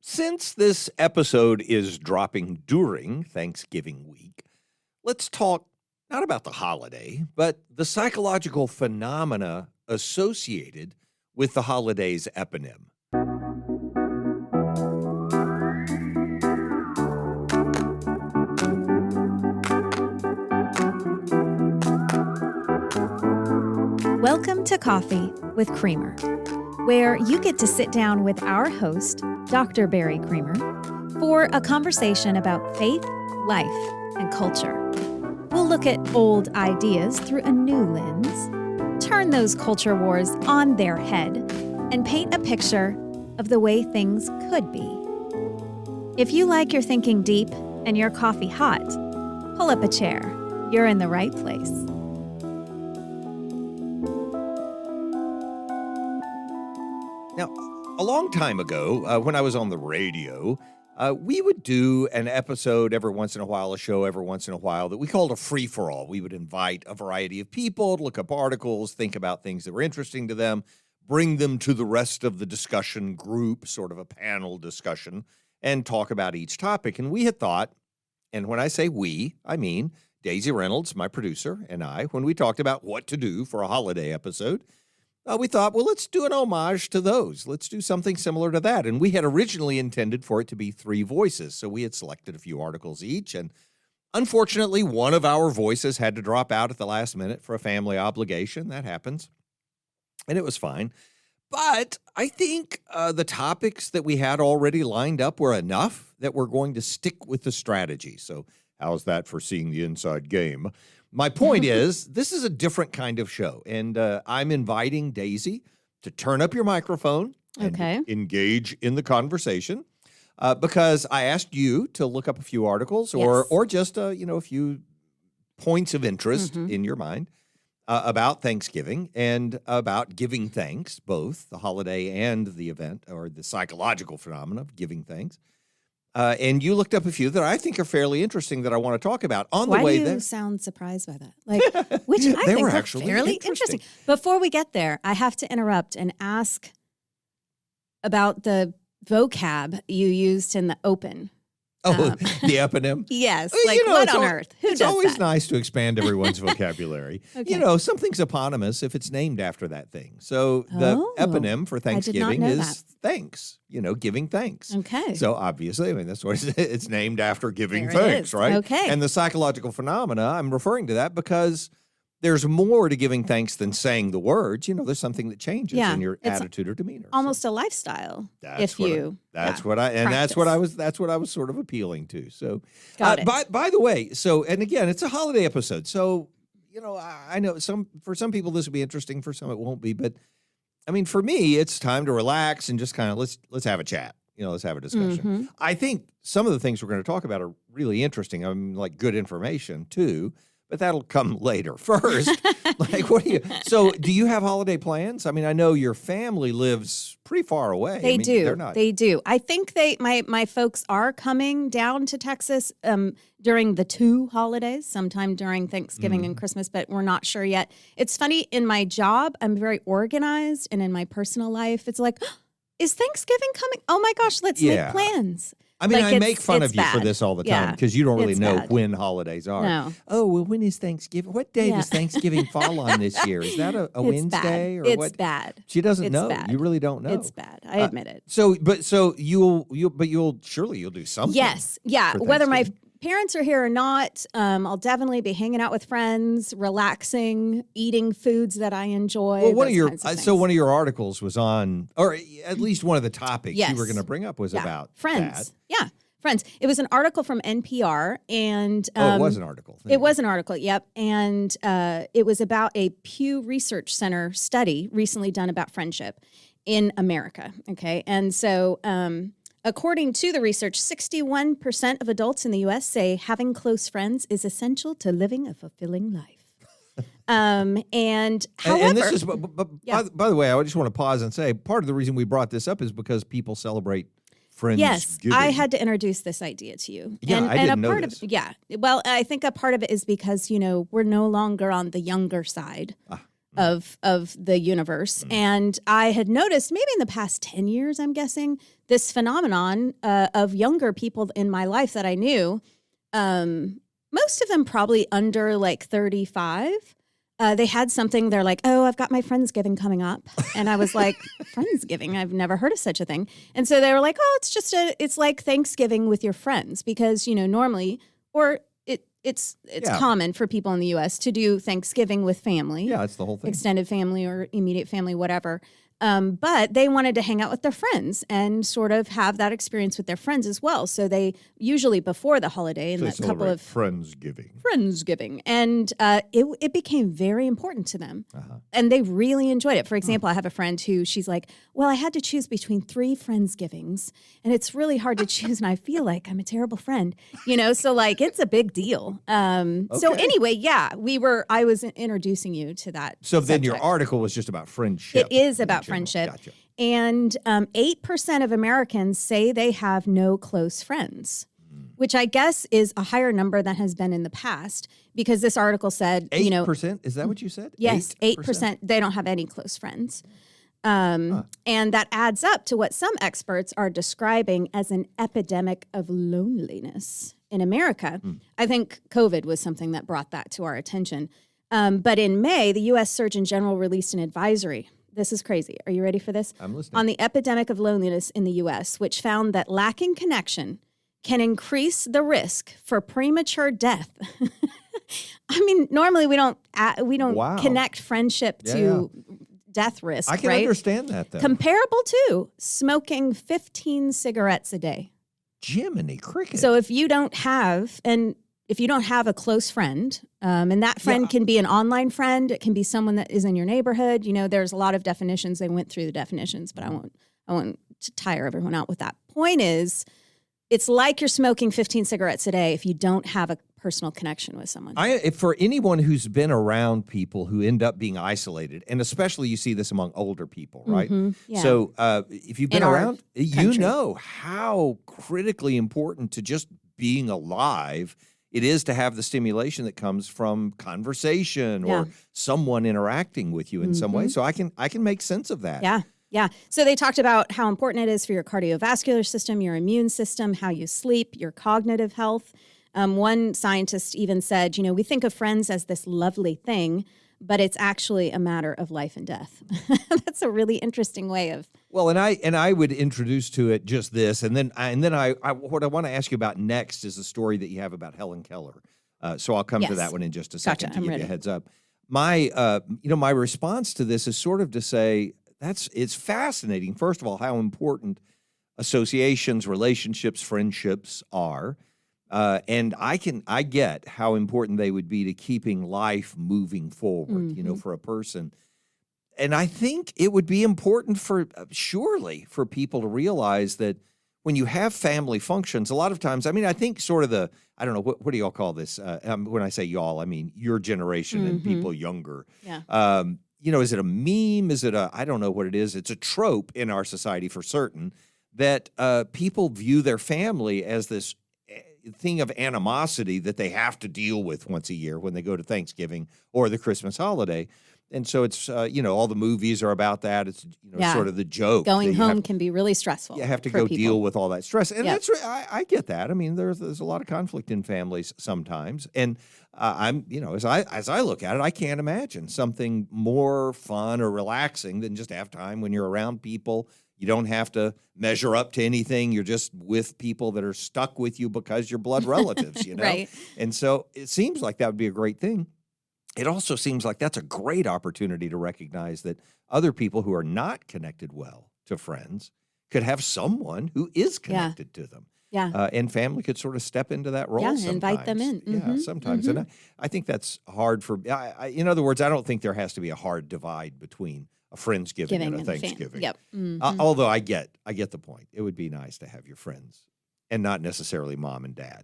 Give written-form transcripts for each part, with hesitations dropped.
Since this episode is dropping during Thanksgiving week, let's talk not about the holiday, but the psychological phenomena associated with the holiday's eponym. Welcome to Coffee with Creamer, where you get to sit down with our host, Dr. Barry Creamer, for a conversation about faith, life, and culture. We'll look at old ideas through a new lens, turn those culture wars on their head, and paint a picture of the way things could be. If you like your thinking deep and your coffee hot, pull up a chair. You're in the right place. Now, a long time ago, when I was on the radio, we would do an episode every once in a while, a show every once in a while that we called a free-for-all. We would invite a variety of people to look up articles, think about things that were interesting to them, bring them to the rest of the discussion group, sort of a panel discussion, and talk about each topic. And we had thought, and when I say we, I mean Daisy Reynolds, my producer, and I, when we talked about what to do for a holiday episode, we thought, well, let's do an homage to those. Let's do something similar to that. And we had originally intended for it to be 3 voices. So we had selected a few articles each. And unfortunately, one of our voices had to drop out at the last minute for a family obligation. That happens. And it was fine. But I think the topics that we had already lined up were enough that we're going to stick with the strategy. So how's that for seeing the inside game? My point is, this is a different kind of show, and I'm inviting Daisy to turn up your microphone and engage in the conversation because I asked you to look up a few articles or just a few points of interest in your mind about Thanksgiving and about giving thanks, both the holiday and the event or the psychological phenomenon of giving thanks. And you looked up a few that I think are fairly interesting that I want to talk about on the way there. Why do you sound surprised by that? Which I think are fairly interesting. Before we get there, I have to interrupt and ask about the vocab you used in the open. The eponym? Yes. What on earth? Who does that? It's always nice to expand everyone's vocabulary. Okay. Something's eponymous if it's named after that thing. So the eponym for Thanksgiving is thanks, giving thanks. Okay. So obviously, that's what it's named after, giving thanks, right? Okay. And the psychological phenomena, I'm referring to that because there's more to giving thanks than saying the words. There's something that changes in your attitude or demeanor. Almost a lifestyle. That's what I was sort of appealing to. So, Got it. By the way, and again, it's a holiday episode. So, I know for some people this will be interesting, for some it won't be. But I mean, for me, it's time to relax and just kind of let's have a chat. Let's have a discussion. Mm-hmm. I think some of the things we're going to talk about are really interesting. I mean, like good information too. But that'll come later. First, do you have holiday plans? I mean, I know your family lives pretty far away. They do. They're not. They do. I think my folks are coming down to Texas during the 2 holidays, sometime during Thanksgiving and Christmas, but we're not sure yet. It's funny, in my job, I'm very organized, and in my personal life, it's like, is Thanksgiving coming? Oh my gosh, let's make plans. I mean, I make fun of you for this all the time because you don't really know when holidays are. No. Oh, well, when is Thanksgiving? What day does Thanksgiving fall on this year? Is that a Wednesday? Bad. It's bad. She doesn't know. Bad. You really don't know. It's bad. I admit it. You'll surely do something. Yes. Yeah. Whether my parents are here or not, I'll definitely be hanging out with friends, relaxing, eating foods that I enjoy. Well, one of your articles was on, or at least one of the topics you were going to bring up was about friends. That. Yeah, friends. It was an article from NPR, and it was an article. It was an article. Yep, and it was about a Pew Research Center study recently done about friendship in America. Okay, and so. According to the research, 61% of adults in the U.S. say having close friends is essential to living a fulfilling life. This is, by the way, I just want to pause and say part of the reason we brought this up is because people celebrate Friendsgiving. Yes, I had to introduce this idea to you. Yeah, I didn't know this. Well, I think a part of it is because, we're no longer on the younger side. of the universe. And I had noticed maybe in the past 10 years, I'm guessing, this phenomenon of younger people in my life that I knew, most of them probably under like 35. They had something, they're like, oh, I've got my Friendsgiving coming up. And I was like, Friendsgiving? I've never heard of such a thing. And so they were like, oh, it's like Thanksgiving with your friends because, normally, or it's common for people in the U.S. to do Thanksgiving with family. Yeah, it's the whole thing. Extended family or immediate family, whatever. But they wanted to hang out with their friends and sort of have that experience with their friends as well. So they usually before the holiday and that couple of Friendsgiving. And it became very important to them. And they really enjoyed it. For example, I have a friend who she's like, well, I had to choose between 3 Friendsgivings and it's really hard to choose. And I feel like I'm a terrible friend, so like it's a big deal. So anyway, yeah, I was introducing you to that. So then your article was just about friendship. It is about friendship. Gotcha. And 8% of Americans say they have no close friends, which I guess is a higher number than has been in the past because this article said, 8%? Is that what you said? Yes, 8%. They don't have any close friends. And that adds up to what some experts are describing as an epidemic of loneliness in America. I think COVID was something that brought that to our attention. But in May, the U.S. Surgeon General released an advisory. This is crazy. Are you ready for this? I'm listening. On the epidemic of loneliness in the U.S., which found that lacking connection can increase the risk for premature death. I mean, normally we don't connect friendship to death risk. I can understand that, though. Comparable to smoking 15 cigarettes a day. Jiminy cricket. So if you don't have a close friend, and that friend can be an online friend, it can be someone that is in your neighborhood. There's a lot of definitions. They went through the definitions, but I won't tire everyone out with that. Point is, it's like you're smoking 15 cigarettes a day if you don't have a personal connection with someone. For anyone who's been around people who end up being isolated, and especially you see this among older people, right? Yeah. So if you've been around, you country. know how critically important to just being alive it is to have the stimulation that comes from conversation or someone interacting with you in some way. So I can make sense of that. Yeah. So they talked about how important it is for your cardiovascular system, your immune system, how you sleep, your cognitive health. One scientist even said, we think of friends as this lovely thing, but it's actually a matter of life and death. That's a really interesting way of. Well, and I would introduce to it just this, and then I what I want to ask you about next is a story that you have about Helen Keller. So I'll come to that one in just a second to give you a heads up. My my response to this is sort of to say it's fascinating. First of all, how important associations, relationships, friendships are. And I get how important they would be to keeping life moving forward, for a person. And I think it would be important surely for people to realize that when you have family functions, a lot of times, I think sort of I don't know, what do y'all call this? When I say y'all, I mean your generation and people younger. Yeah. Is it a meme? Is it I don't know what it is. It's a trope in our society for certain that people view their family as this thing of animosity that they have to deal with once a year when they go to Thanksgiving or the Christmas holiday. And so it's, all the movies are about that. It's, sort of the joke. Going home can be really stressful. You have to go deal with all that stress. And that's I get that. I mean, there's a lot of conflict in families sometimes. And I'm, as I look at it, I can't imagine something more fun or relaxing than just have time when you're around people. You don't have to measure up to anything. You're just with people that are stuck with you because you're blood relatives, Right. And so it seems like that would be a great thing. It also seems like that's a great opportunity to recognize that other people who are not connected well to friends could have someone who is connected to them. Yeah. And family could sort of step into that role sometimes. Invite them in. Yeah, sometimes. And I think that's hard for, in other words, I don't think there has to be a hard divide between a Friendsgiving and a Thanksgiving. Yep. Although I get the point. It would be nice to have your friends and not necessarily mom and dad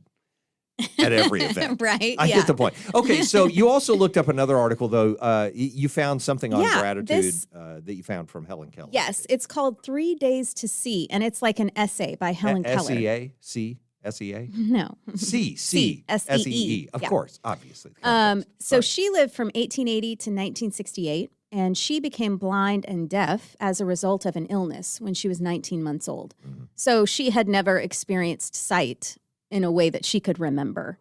at every event. Right. I get the point. Okay, so you also looked up another article, though. You found something on gratitude that you found from Helen Keller. Yes, it's called 3 Days to See, and it's like an essay by Helen Keller. S-E-A? C-S-E-A? No. C-S-E-E. S-E-E. Of course, obviously. So she lived from 1880 to 1968, and she became blind and deaf as a result of an illness when she was 19 months old. So she had never experienced sight in a way that she could remember.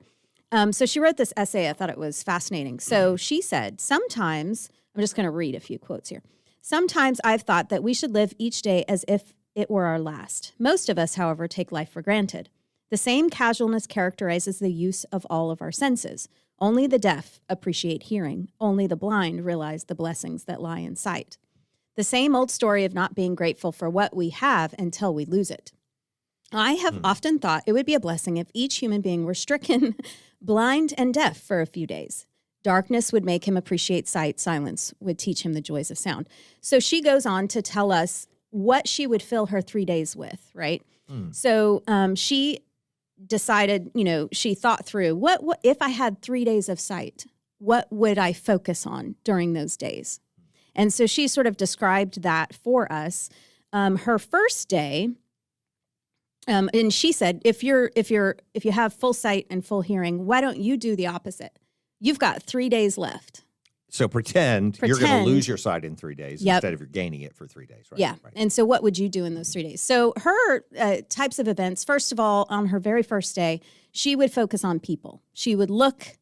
So she wrote this essay. I thought it was fascinating. So she said, sometimes, I'm just going to read a few quotes here. Sometimes I've thought that we should live each day as if it were our last. Most of us, however, take life for granted. The same casualness characterizes the use of all of our senses. Only the deaf appreciate hearing. Only the blind realize the blessings that lie in sight. The same old story of not being grateful for what we have until we lose it. I have often thought it would be a blessing if each human being were stricken blind and deaf for a few days. Darkness would make him appreciate sight. Silence would teach him the joys of sound. So she goes on to tell us what she would fill her 3 days with, right? So she decided, she thought through, what if I had 3 days of sight, what would I focus on during those days? And so she sort of described that for us. Her first day, and she said, if you have full sight and full hearing, why don't you do the opposite? You've got 3 days left. So pretend you're going to lose your sight in 3 days instead of you're gaining it for 3 days, right? Yeah. Right. And so what would you do in those 3 days? So her types of events, first of all, on her very first day, she would focus on people. She would look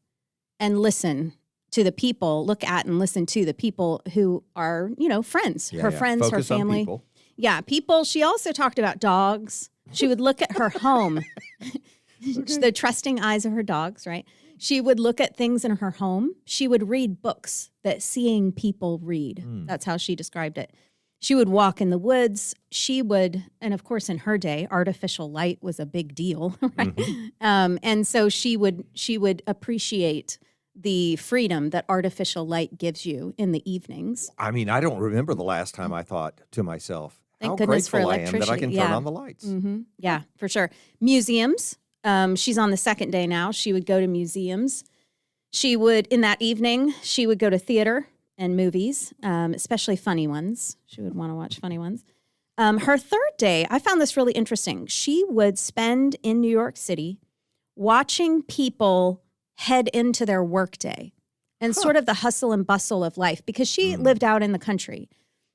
and listen to the people, look at and listen to the people who are, friends, her friends, Focus her family. on people. Yeah, people. She also talked about dogs. She would look at her home, the trusting eyes of her dogs, right? She would look at things in her home. She would read books that seeing people read. That's how she described it. She would walk in the woods. She would, and of course in her day, artificial light was a big deal, right? And so she would appreciate the freedom that artificial light gives you in the evenings. I mean, I don't remember the last time I thought to myself, Thank how goodness for grateful I am that I electricity. can turn on the lights. Yeah, for sure. Museums. She's on the second day now. She would go to museums. She would, in that evening, she would go to theater and movies, especially funny ones. She would want to watch funny ones. Her third day, I found this really interesting. She would spend in New York City watching people head into their workday and sort of the hustle and bustle of life because she lived out in the country.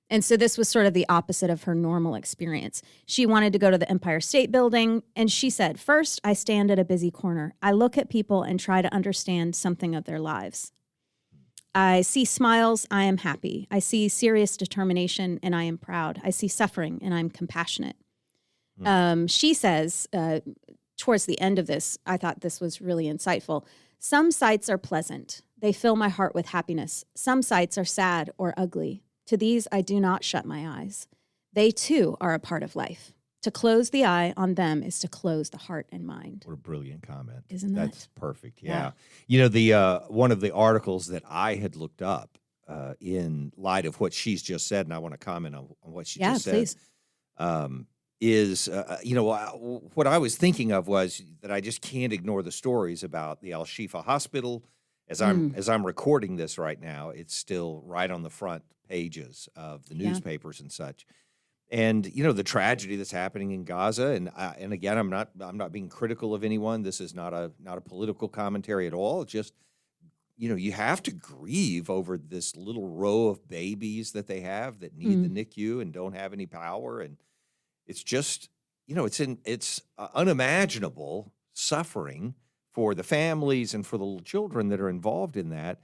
And so this was sort of the opposite of her normal experience. She wanted to go to the Empire State Building, and she said, first, I stand at a busy corner. I look at people and try to understand something of their lives. I see smiles, I am happy. I see serious determination, and I am proud. I see suffering, and I'm compassionate. She says, towards the end of this, I thought this was really insightful. Some sights are pleasant. They fill my heart with happiness. Some sights are sad or ugly. To these, I do not shut my eyes. They, too, are a part of life. To close the eye on them is to close the heart and mind. What a brilliant comment. Isn't that? That's perfect, yeah. The one of the articles that I had looked up in light of what she's just said, and I want to comment on what she just please. said, is, what I was thinking of was that I just can't ignore the stories about the Al-Shifa Hospital. As I'm recording this right now, it's still right on the front pages of the newspapers and such. And the tragedy that's happening in Gaza, and again, I'm not being critical of anyone. This is not a political commentary at all. It's just you have to grieve over this little row of babies that they have that need the NICU and don't have any power, and it's just it's unimaginable suffering for the families and for the little children that are involved in that.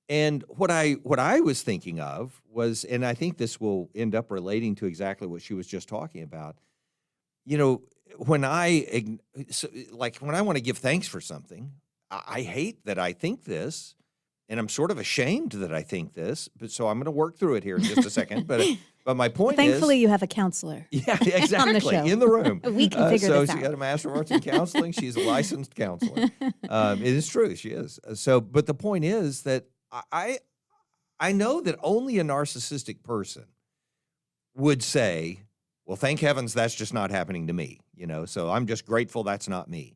And what I was thinking of was, and I think this will end up relating to exactly what she was just talking about. When I want to give thanks for something, I hate that I think this, and I'm sort of ashamed that I think this. But so I'm going to work through it here in just a second. But my point is, thankfully, you have a counselor. Yeah, exactly. On the show. In the room. We can figure this out. So she got a Master of Arts in Counseling. She's a licensed counselor. It is true. She is. But the point is that I know that only a narcissistic person would say, well, thank heavens that's just not happening to me. So I'm just grateful that's not me.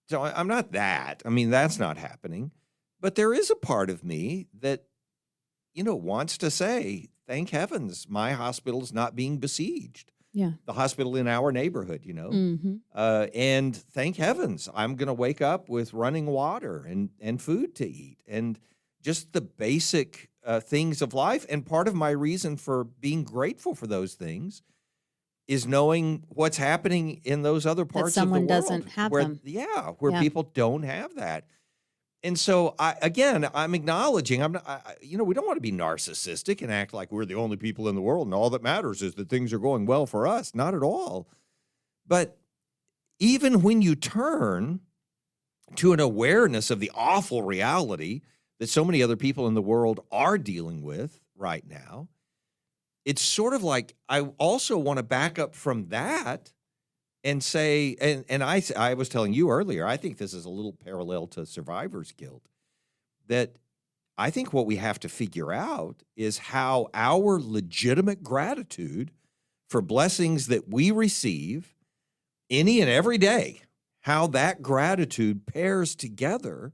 So I'm not that. I mean, that's not happening. But there is a part of me that, wants to say, thank heavens my hospital's not being besieged. Yeah. The hospital in our neighborhood, and thank heavens I'm going to wake up with running water and food to eat. And, just the basic things of life. And part of my reason for being grateful for those things is knowing what's happening in those other parts of the world. someone doesn't have where, them. Where Yeah. people don't have that. And so, I'm acknowledging, we don't want to be narcissistic and act like we're the only people in the world and all that matters is that things are going well for us. Not at all. But even when you turn to an awareness of the awful reality that so many other people in the world are dealing with right now, it's sort of like I also want to back up from that and say, and I was telling you earlier, I think this is a little parallel to survivor's guilt, that I think what we have to figure out is how our legitimate gratitude for blessings that we receive any and every day, how that gratitude pairs together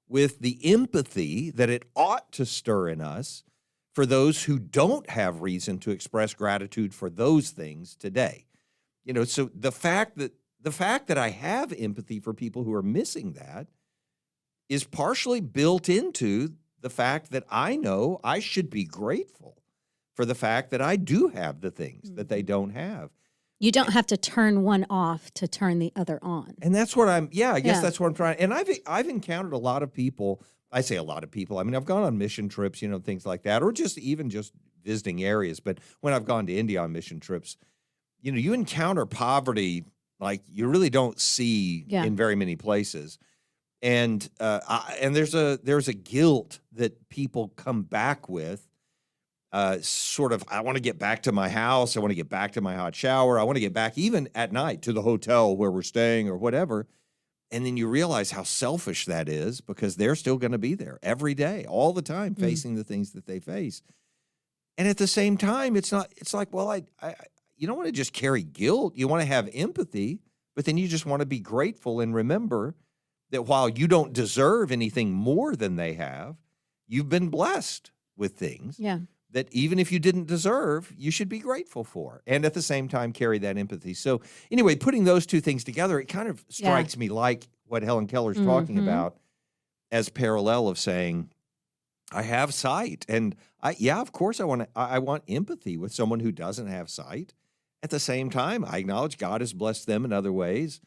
with the empathy that it ought to stir in us for those who don't have reason to express gratitude for those things today. So the fact that I have empathy for people who are missing that is partially built into the fact that I know I should be grateful for the fact that I do have the things that they don't have. You don't have to turn one off to turn the other on. And that's what I guess that's what I'm trying. And I've encountered a lot of people. I say a lot of people. I mean, I've gone on mission trips, things like that, or just visiting areas. But when I've gone to India on mission trips, you encounter poverty like you really don't see in very many places. And there's a guilt that people come back with, sort of, I want to get back to my house. I want to get back to my hot shower. I want to get back even at night to the hotel where we're staying or whatever. And then you realize how selfish that is because they're still going to be there every day, all the time, facing the things that they face. And at the same time, it's like, well, you don't want to just carry guilt. You want to have empathy, but then you just want to be grateful and remember that while you don't deserve anything more than they have, you've been blessed with things that even if you didn't deserve, you should be grateful for. And at the same time, carry that empathy. So anyway, putting those two things together, it kind of strikes me like what Helen Keller's talking about as parallel of saying, I have sight. And of course I want empathy with someone who doesn't have sight. At the same time, I acknowledge God has blessed them in other ways,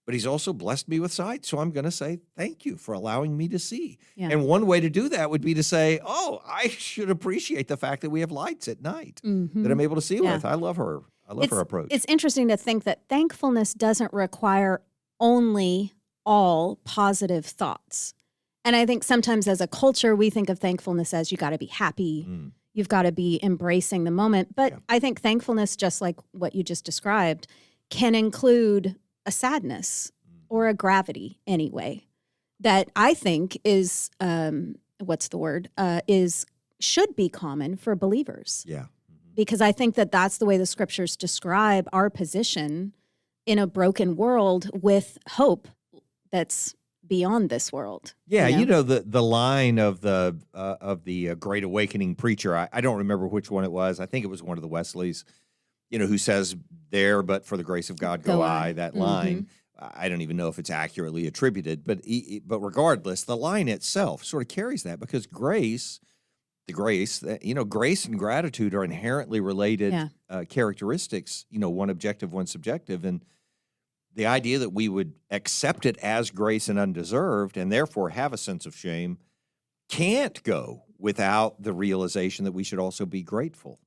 but he's also blessed me with sight. So I'm going to say, thank you for allowing me to see. Yeah. And one way to do that would be to say, I should appreciate the fact that we have lights at night that I'm able to see with. I love her. I love her approach. It's interesting to think that thankfulness doesn't require only all positive thoughts. And I think sometimes as a culture, we think of thankfulness as you got to be happy. You've got to be embracing the moment. But I think thankfulness, just like what you just described, can include a sadness or a gravity anyway, that I think is, should be common for believers. Yeah. Because I think that that's the way the scriptures describe our position in a broken world with hope that's beyond this world. Yeah, the line of the Great Awakening preacher, I don't remember which one it was. I think it was one of the Wesleys, who says, there, but for the grace of God, go I, that line. I don't even know if it's accurately attributed, but regardless, the line itself sort of carries that because grace and gratitude are inherently related characteristics, one objective, one subjective. And the idea that we would accept it as grace and undeserved and therefore have a sense of shame can't go without the realization that we should also be grateful,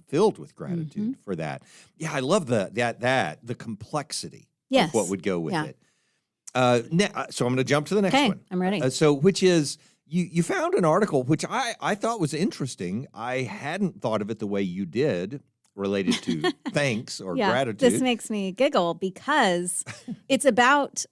filled with gratitude for that. Yeah, I love the complexity of what would go with it. So I'm going to jump to the next one. Okay, I'm ready. Which is, you found an article which I thought was interesting. I hadn't thought of it the way you did, related to thanks or gratitude. This makes me giggle because it's about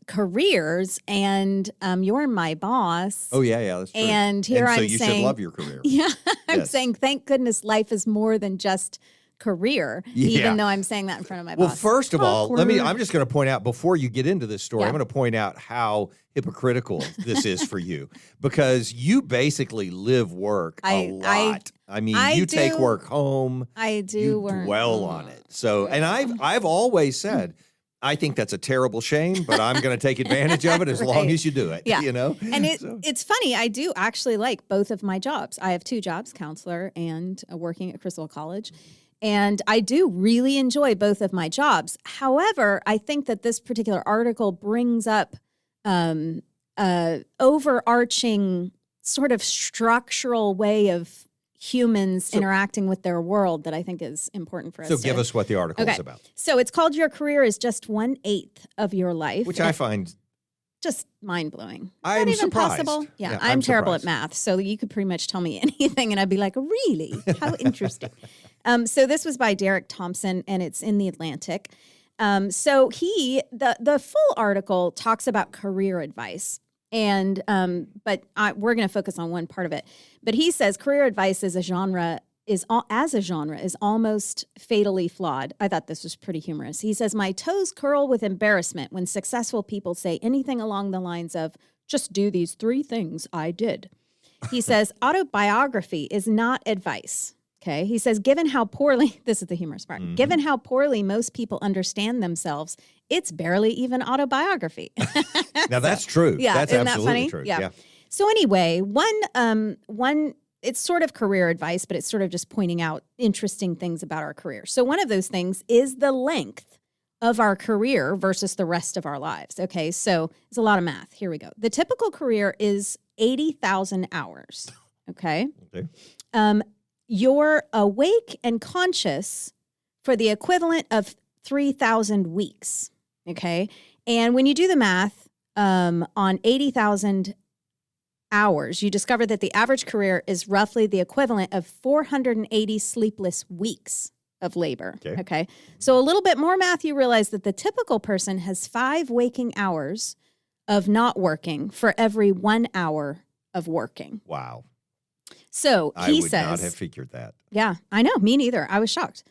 careers, and you're my boss. Oh yeah, that's true. And here I'm you saying, should love your career. Yeah, I'm saying, thank goodness life is more than just career. Even though I'm saying that in front of my boss. Well, first of all, I'm just going to point out before you get into this story, I'm going to point out how hypocritical this is for you because you basically live work a lot. You take work home. I do you work. Dwell on it. So, and I've always said, I think that's a terrible shame, but I'm going to take advantage of it as long Right. as you do it. Yeah. You know, And So- it's funny. I do actually like both of my jobs. I have 2 jobs, counselor and working at Crystal College. And I do really enjoy both of my jobs. However, I think that this particular article brings up overarching sort of structural way of humans interacting with their world that I think is important for us. So give us what the article is about, So it's called Your Career is Just 1/8 of Your Life. which I find just mind-blowing. I'm Not even surprised. possible. Yeah, Yeah, I'm I'm terrible surprised. at math, so you could pretty much tell me anything and I'd be like, really? How interesting. So this was by Derek Thompson and it's in The Atlantic. So the full article talks about career advice. And we're going to focus on one part of it. But he says career advice as a genre is almost fatally flawed. I thought this was pretty humorous. He says, my toes curl with embarrassment when successful people say anything along the lines of, just do these 3 things I did. He says, autobiography is not advice. Okay. He says, given how poorly, this is the humorous part, given how poorly most people understand themselves, it's barely even autobiography. now that's true. Yeah, That's isn't that absolutely funny? true. Yeah. So anyway, one it's sort of career advice, but it's sort of just pointing out interesting things about our career. So one of those things is the length of our career versus the rest of our lives. Okay, so it's a lot of math. Here we go. The typical career is 80,000 hours. Okay. Okay. You're awake and conscious for the equivalent of 3,000 weeks. Okay. And when you do the math on 80,000 hours, you discover that the average career is roughly the equivalent of 480 sleepless weeks of labor. Okay. So a little bit more math, you realize that the typical person has 5 waking hours of not working for every 1 hour of working. Wow. So I he would says, not have figured that. yeah, I know. Me neither. I was shocked.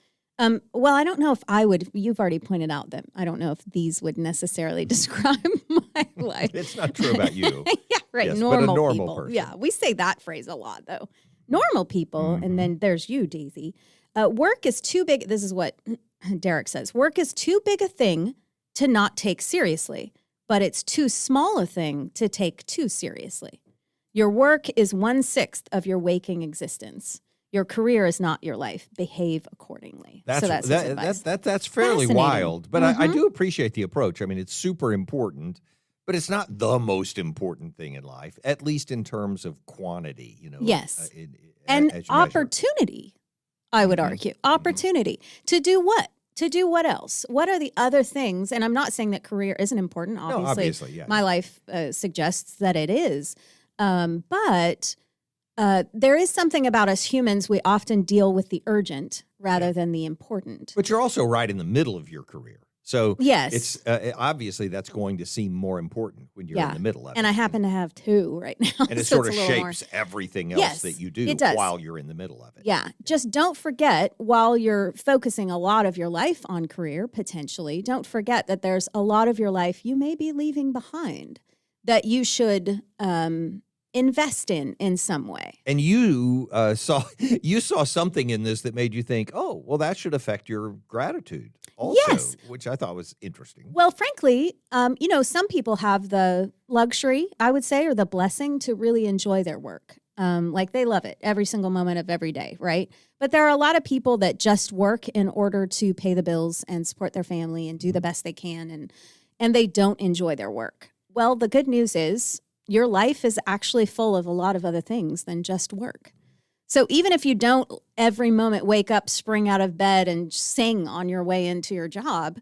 Well, I don't know if I would. You've already pointed out that I don't know if these would necessarily describe my life. It's not true about you. Yeah, right. Yes, but a normal normal people. person. Yeah, we say that phrase a lot, though. Normal people, and then there's you, Daisy. Work is too big. This is what Derek says. Work is too big a thing to not take seriously, but it's too small a thing to take too seriously. Your work is 1/6 of your waking existence. Your career is not your life. Behave accordingly. That's his advice. That's fairly Fascinating. wild, but I do appreciate the approach. I mean, it's super important, but it's not the most important thing in life, at least in terms of quantity. You know. Yes. as And you measure it. opportunity, I would argue. Opportunity. To do what? To do what else? What are the other things? And I'm not saying that career isn't important. No, obviously, yeah. My life suggests that it is. But there is something about us humans. We often deal with the urgent rather than the important. But you're also right in the middle of your career. So Yes. it's obviously that's going to seem more important when you're in the middle of it. And I happen to have 2 right now. And it so sort it's of a little more. shapes everything else Yes, that you do it does. while you're in the middle of it. Yeah. Just don't forget, while you're focusing a lot of your life on career, potentially, don't forget that there's a lot of your life you may be leaving behind that you should invest in some way. And you saw something in this that made you think, oh, well, that should affect your gratitude also, Yes. which I thought was interesting. Well, frankly, some people have the luxury, I would say, or the blessing to really enjoy their work. Like they love it every single moment of every day, right? But there are a lot of people that just work in order to pay the bills and support their family and do the best they can, and they don't enjoy their work. Well, the good news is your life is actually full of a lot of other things than just work. So even if you don't every moment wake up, spring out of bed, and sing on your way into your job,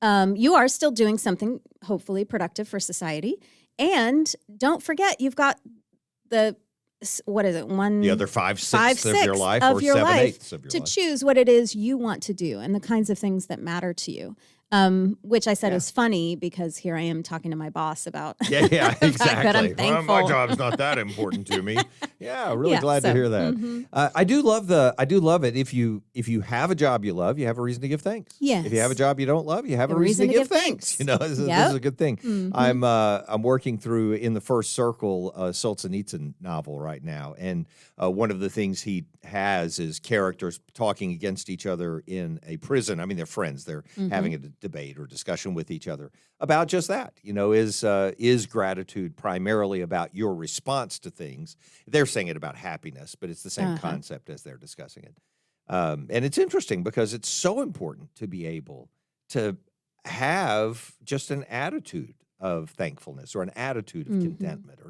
you are still doing something hopefully productive for society. And don't forget, you've got the The other 5/6 of your life or 7/8 of your to life. choose what it is you want to do and the kinds of things that matter to you. Which I said is funny because here I am talking to my boss about Yeah, the fact exactly. that I'm Well, thankful. my job's not that important to me. Yeah, really Yeah, glad to so, hear that. I do love it. If you have a job you love, you have a reason to give thanks. Yes. If you have a job you don't love, you have a reason to give thanks. You know, this is a good thing. I'm working through In the First Circle, Solzhenitsyn novel right now, and one of the things he has is characters talking against each other in a prison. I mean, they're friends. They're having a debate or discussion with each other about just that. Is gratitude primarily about your response to things? They're saying it about happiness, but it's the same concept as they're discussing it. And it's interesting because it's so important to be able to have just an attitude of thankfulness or an attitude of contentment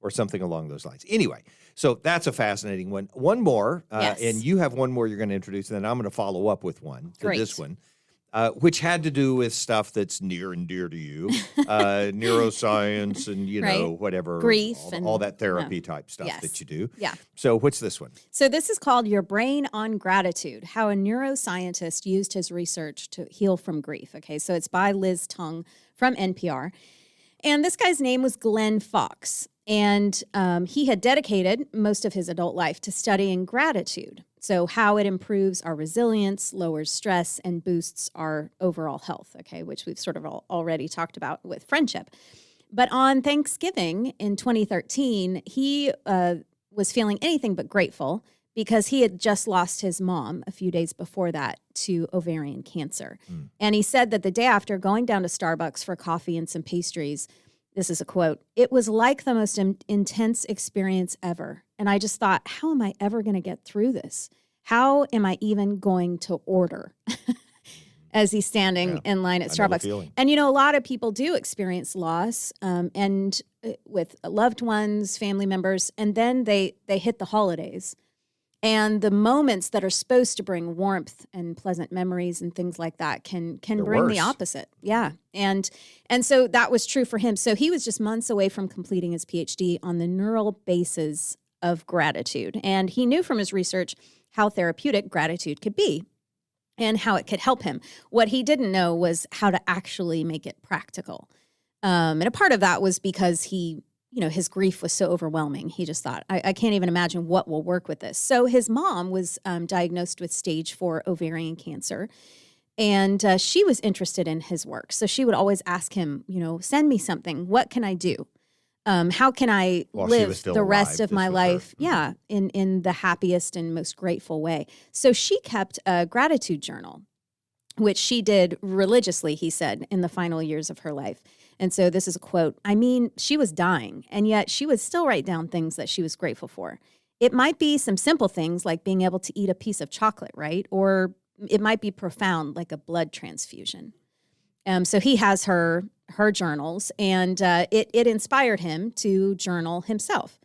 or something along those lines. Anyway, so that's a fascinating one. One more, and you have one more you're going to introduce, and then I'm going to follow up with one for this one, which had to do with stuff that's near and dear to you, neuroscience and, whatever. Grief. All that therapy type stuff that you do. Yeah. So what's this one? So this is called Your Brain on Gratitude, How a Neuroscientist Used His Research to Heal from Grief. Okay, so it's by Liz Tung from NPR. And this guy's name was Glenn Fox. And he had dedicated most of his adult life to studying gratitude. So how it improves our resilience, lowers stress, and boosts our overall health, okay, which we've sort of already talked about with friendship. But on Thanksgiving in 2013, he was feeling anything but grateful because he had just lost his mom a few days before that to ovarian cancer. And he said that the day after, going down to Starbucks for coffee and some pastries, this is a quote, "It was like the most intense experience ever. And I just thought, how am I ever going to get through this? How am I even going to order?" As he's standing in line at Starbucks. And, a lot of people do experience loss and with loved ones, family members, and then they hit the holidays. And the moments that are supposed to bring warmth and pleasant memories and things like that can bring the opposite. Yeah. And so that was true for him. So he was just months away from completing his PhD on the neural basis of gratitude. And he knew from his research how therapeutic gratitude could be and how it could help him. What he didn't know was how to actually make it practical. And a part of that was because his grief was so overwhelming. He just thought, I can't even imagine what will work with this. So his mom was diagnosed with stage 4 ovarian cancer, and she was interested in his work. So she would always ask him, send me something. What can I do? How can I live the rest of my life? Yeah, in the happiest and most grateful way. So she kept a gratitude journal, which she did religiously, he said, in the final years of her life. And so this is a quote. "I mean, she was dying, and yet she would still write down things that she was grateful for. It might be some simple things like being able to eat a piece of chocolate, right? Or it might be profound, like a blood transfusion." So he has her journals, and it inspired him to journal himself.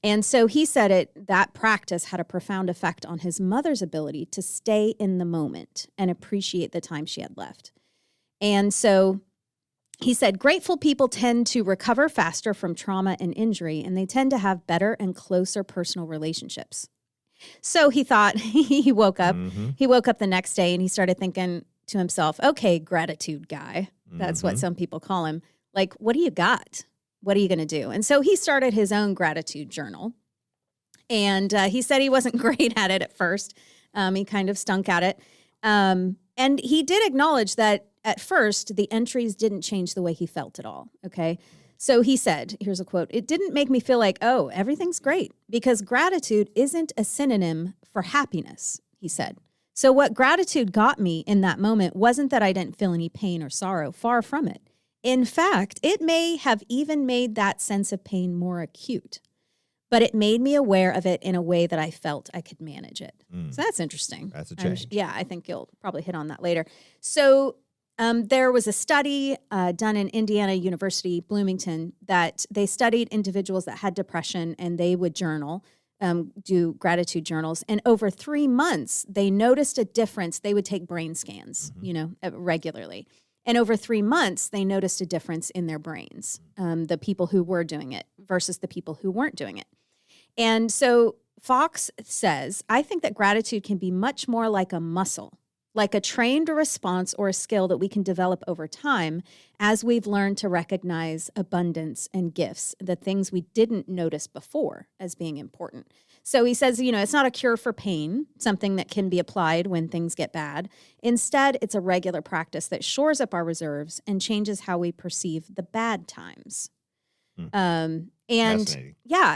And so he said that practice had a profound effect on his mother's ability to stay in the moment and appreciate the time she had left. And so he said, "Grateful people tend to recover faster from trauma and injury, and they tend to have better and closer personal relationships." So he thought, he woke up the next day and he started thinking to himself, okay, gratitude guy. That's what some people call him. Like, what do you got? What are you going to do? And so he started his own gratitude journal. And he said he wasn't great at it at first. He kind of stunk at it. And he did acknowledge that at first, the entries didn't change the way he felt at all. Okay. So he said, here's a quote, "It didn't make me feel like, oh, everything's great, because gratitude isn't a synonym for happiness," he said. "So what gratitude got me in that moment wasn't that I didn't feel any pain or sorrow. Far from it. In fact, it may have even made that sense of pain more acute, but it made me aware of it in a way that I felt I could manage it." So that's interesting. That's a change. I think you'll probably hit on that later. So there was a study done in Indiana University, Bloomington, that they studied individuals that had depression, and they would journal, do gratitude journals. And over 3 months, they noticed a difference. They would take brain scans, regularly. And over 3 months, they noticed a difference in their brains, the people who were doing it versus the people who weren't doing it. And so Fox says, "I think that gratitude can be much more like a muscle, like a trained response or a skill that we can develop over time as we've learned to recognize abundance and gifts, the things we didn't notice before as being important." So he says, it's not a cure for pain, something that can be applied when things get bad. Instead, it's a regular practice that shores up our reserves and changes how we perceive the bad times. And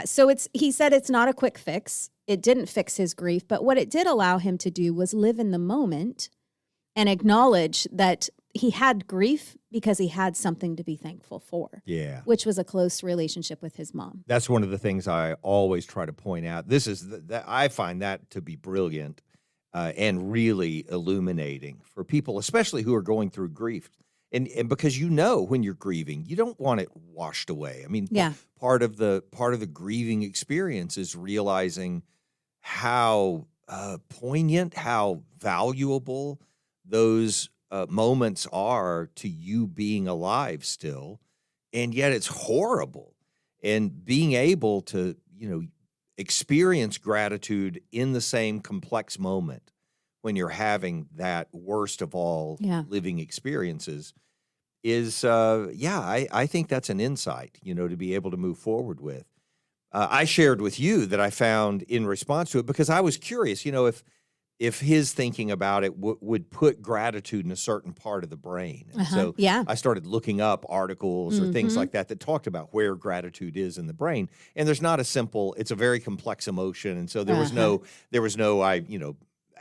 so he said it's not a quick fix. It didn't fix his grief, but what it did allow him to do was live in the moment and acknowledge that he had grief because he had something to be thankful for. Yeah. Which was a close relationship with his mom. That's one of the things I always try to point out. This is I find that to be brilliant and really illuminating for people, especially who are going through grief. And because when you're grieving, you don't want it washed away. I mean, part of the grieving experience is realizing how poignant, how valuable those moments are to you being alive still, and yet it's horrible. And being able to, experience gratitude in the same complex moment when you're having that worst of all living experiences is, I think that's an insight, to be able to move forward with. I shared with you that I found in response to it, because I was curious, if his thinking about it would put gratitude in a certain part of the brain. And so I started looking up articles or things like that talked about where gratitude is in the brain. And there's not a simple, it's a very complex emotion. And so there was no,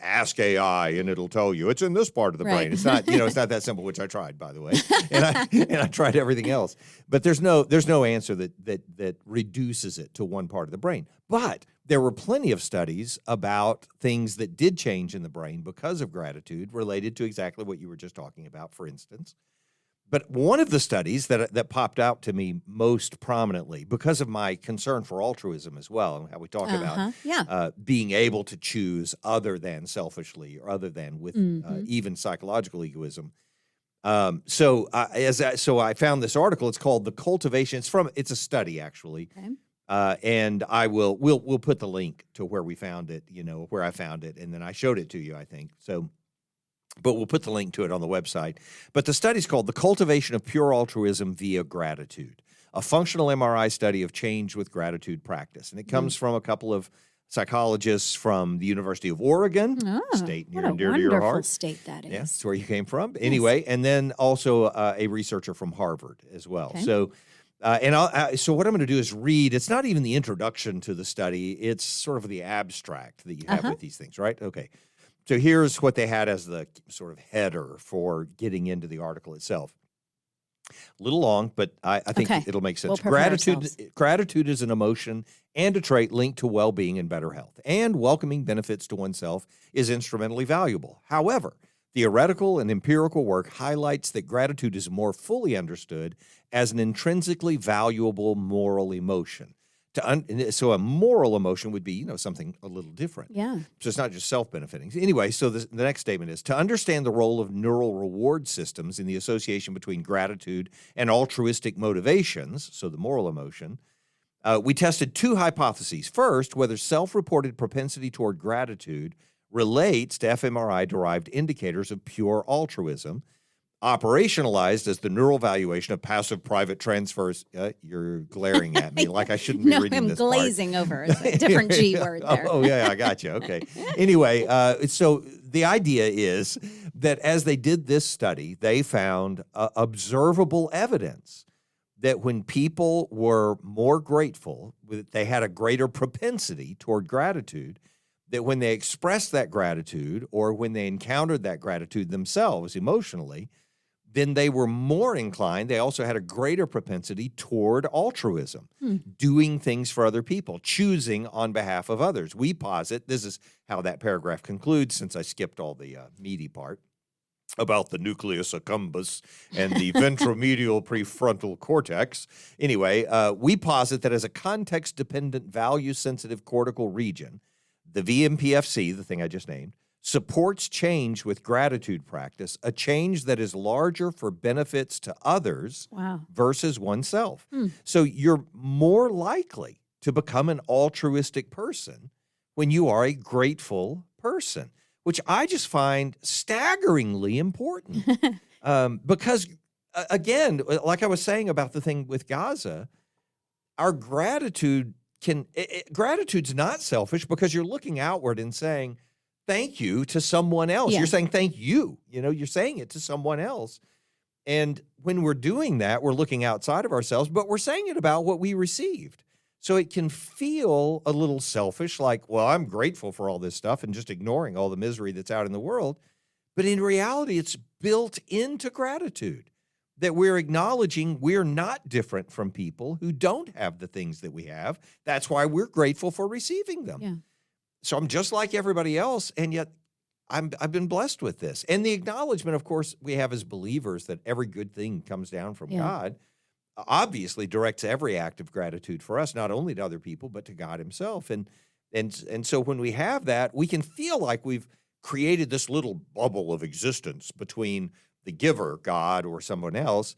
ask AI and it'll tell you it's in this part of the brain. It's not, it's not that simple, which I tried, by the way. And I tried everything else. But there's no answer that reduces it to one part of the brain. But there were plenty of studies about things that did change in the brain because of gratitude related to exactly what you were just talking about, for instance. But one of the studies that popped out to me most prominently, because of my concern for altruism as well, and how we talk about being able to choose other than selfishly or other than with even psychological egoism. So I found this article. It's called "The Cultivation." It's a study actually, and we'll put the link to where we found it. Where I found it, and then I showed it to you, I think so. But we'll put the link to it on the website. But the study's called "The Cultivation of Pure Altruism Via Gratitude, a functional MRI study of change with gratitude practice." And it comes from a couple of psychologists from the University of Oregon, state near and dear to your heart. Wonderful state that is. Yeah, that's where you came from. Anyway, and then also a researcher from Harvard as well. Okay. So, so what I'm going to do is read. It's not even the introduction to the study. It's sort of the abstract that you have with these things, right? Okay. So here's what they had as the sort of header for getting into the article itself. A little long, but I think it'll make sense. Gratitude is an emotion and a trait linked to well-being and better health, and welcoming benefits to oneself is instrumentally valuable. However, theoretical and empirical work highlights that gratitude is more fully understood as an intrinsically valuable moral emotion. So a moral emotion would be, something a little different. Yeah. So it's not just self-benefiting. Anyway, so the next statement is, to understand the role of neural reward systems in the association between gratitude and altruistic motivations, so the moral emotion, we tested two hypotheses. First, whether self-reported propensity toward gratitude relates to fMRI-derived indicators of pure altruism, operationalized as the neural valuation of passive private transfers. You're glaring at me like I shouldn't be reading this part. No, I'm glazing over. It's a different G word there. I got you. Okay. Anyway, so the idea is that as they did this study, they found observable evidence that when people were more grateful, they had a greater propensity toward gratitude, that when they expressed that gratitude or when they encountered that gratitude themselves emotionally, then they were more inclined. They also had a greater propensity toward altruism, doing things for other people, choosing on behalf of others. We posit, this is how that paragraph concludes, since I skipped all the meaty part, about the nucleus accumbens and the ventromedial prefrontal cortex. Anyway, we posit that as a context-dependent, value-sensitive cortical region, the VMPFC, the thing I just named, supports change with gratitude practice, a change that is larger for benefits to others versus oneself. So you're more likely to become an altruistic person when you are a grateful person, which I just find staggeringly important. Because, again, like I was saying about the thing with Gaza, our gratitude gratitude's not selfish, because you're looking outward and saying thank you to someone else. You're saying thank you. You're saying it to someone else. And when we're doing that, we're looking outside of ourselves, but we're saying it about what we received. So it can feel a little selfish, like, well, I'm grateful for all this stuff, and just ignoring all the misery that's out in the world. But in reality, it's built into gratitude that we're acknowledging we're not different from people who don't have the things that we have. That's why we're grateful for receiving them. Yeah. So I'm just like everybody else, and yet I've been blessed with this. And the acknowledgement, of course, we have as believers that every good thing comes down from Yeah. God, obviously directs every act of gratitude for us, not only to other people, but to God himself. And so when we have that, we can feel like we've created this little bubble of existence between the giver, God, or someone else,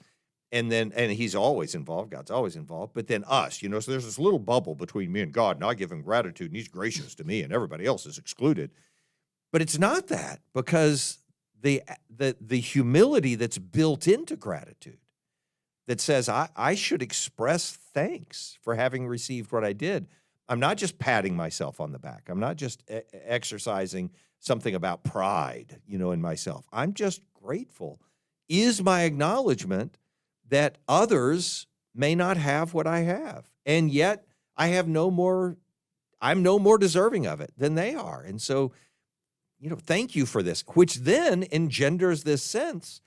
and he's always involved, God's always involved, but then us, so there's this little bubble between me and God, and I give him gratitude, and he's gracious to me, and everybody else is excluded. But it's not that, because the humility that's built into gratitude that says I should express thanks for having received what I did. I'm not just patting myself on the back. I'm not just exercising something about pride, in myself. I'm just grateful. Is my acknowledgement that others may not have what I have, and yet I'm no more deserving of it than they are. And so, thank you for this, which then engenders this sense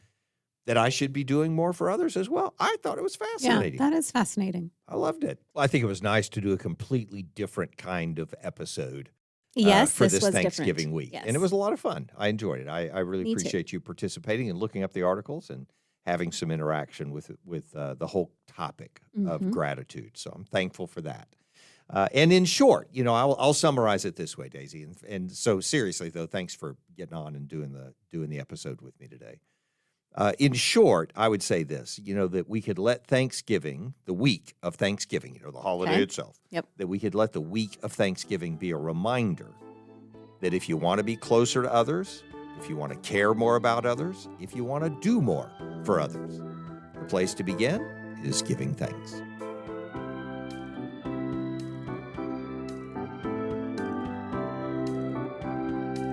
that I should be doing more for others as well. I thought it was fascinating. Yeah, that is fascinating. I loved it. Well, I think it was nice to do a completely different kind of episode Yes, for this this was Thanksgiving different. week. Yes. And it was a lot of fun. I enjoyed it. I really Me too. appreciate you participating and looking up the articles and having some interaction with the whole topic of Mhm. gratitude. So I'm thankful for that. And in short, I'll summarize it this way, Daisy. And so seriously, though, thanks for getting on and doing the episode with me today. In short, I would say this, that we could let Thanksgiving, the week of Thanksgiving, the holiday Okay. itself, Yep. that we could let the week of Thanksgiving be a reminder that if you want to be closer to others, if you want to care more about others, if you want to do more for others, the place to begin is giving thanks.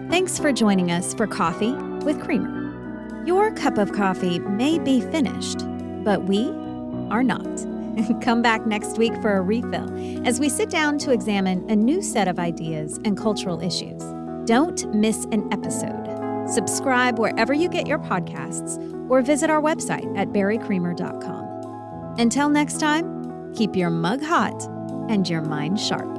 Thanks for joining us for Coffee with Creamer. Your cup of coffee may be finished, but we are not. Come back next week for a refill as we sit down to examine a new set of ideas and cultural issues. Don't miss an episode. Subscribe wherever you get your podcasts or visit our website at barrycreamer.com. Until next time, keep your mug hot and your mind sharp.